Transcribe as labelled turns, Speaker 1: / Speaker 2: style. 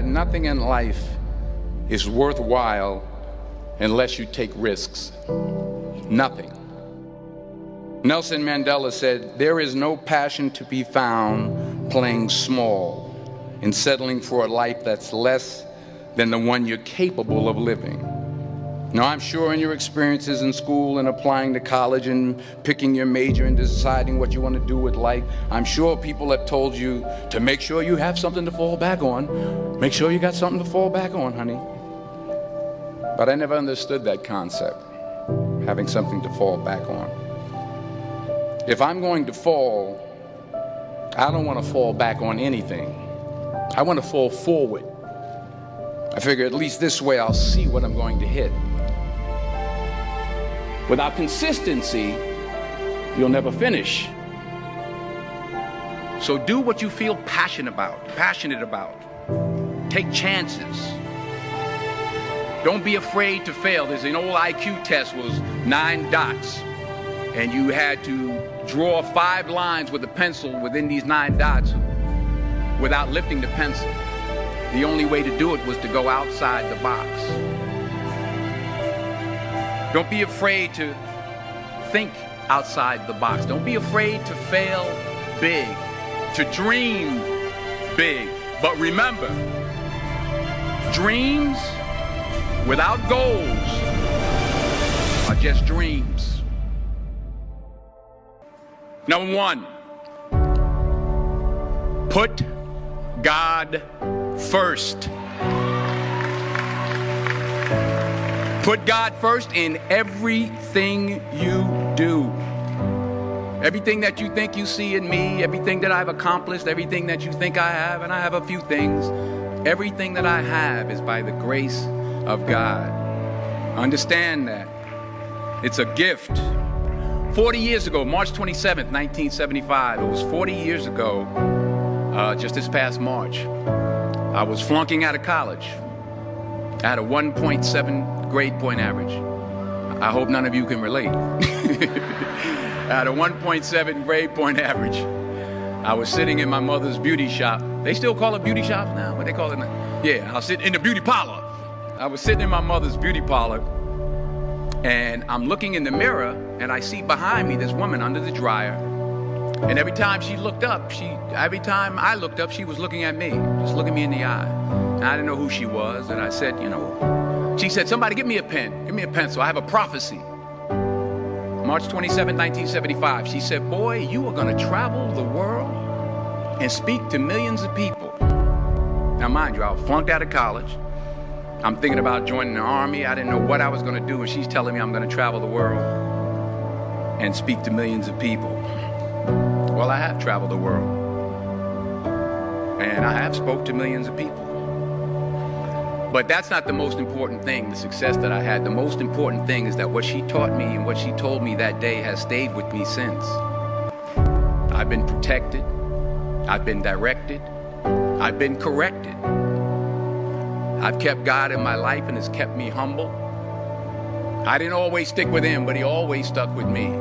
Speaker 1: that nothing in life is worthwhile unless you take risks. Nothing. Nelson Mandela said, "There is no passion to be found playing small and settling for a life that's less than the one you're capable of living." Now, I'm sure in your experiences in school and applying to college and picking your major and deciding what you want to do with life, I'm sure people have told you to make sure you have something to fall back on. Make sure you got something to fall back on, honey. But I never understood that concept, having something to fall back on. If I'm going to fall, I don't want to fall back on anything. I want to fall forward. I figure at least this way I'll see what I'm going to hit. Without consistency, you'll never finish. So do what you feel passionate about. Take chances. Don't be afraid to fail. There's an old IQ test, was 9 dots. And you had to draw 5 lines with a pencil within these 9 dots without lifting the pencil. The only way to do it was to go outside the box. Don't be afraid to think outside the box. Don't be afraid to fail big, to dream big. But remember, dreams without goals are just dreams. Number 1, put God first. Put God first in everything you do. Everything that you think you see in me, everything that I've accomplished, everything that you think I have, and I have a few things, everything that I have is by the grace of God. Understand that. It's a gift. 40 years ago, March 27th, 1975, it was 40 years ago, just this past March, I was flunking out of college. I had a 1.7 grade point average. I hope none of you can relate. I had a 1.7 grade point average. I was sitting in my mother's beauty shop. They still call it beauty shop now? What they call it now? Yeah, I was sitting in the beauty parlor. I was sitting in my mother's beauty parlor, and I'm looking in the mirror, and I see behind me this woman under the dryer. And every time I looked up, she was looking at me, just looking me in the eye. And I didn't know who she was, and I said, she said, "Somebody give me a pen, give me a pencil, I have a prophecy." March 27, 1975, she said, "Boy, you are going to travel the world and speak to millions of people." Now, mind you, I was flunked out of college. I'm thinking about joining the army. I didn't know what I was going to do, and she's telling me I'm going to travel the world and speak to millions of people. Well, I have traveled the world, and I have spoke to millions of people. But that's not the most important thing, the success that I had. The most important thing is that what she taught me and what she told me that day has stayed with me since. I've been protected. I've been directed. I've been corrected. I've kept God in my life, and it's kept me humble. I didn't always stick with him, but he always stuck with me.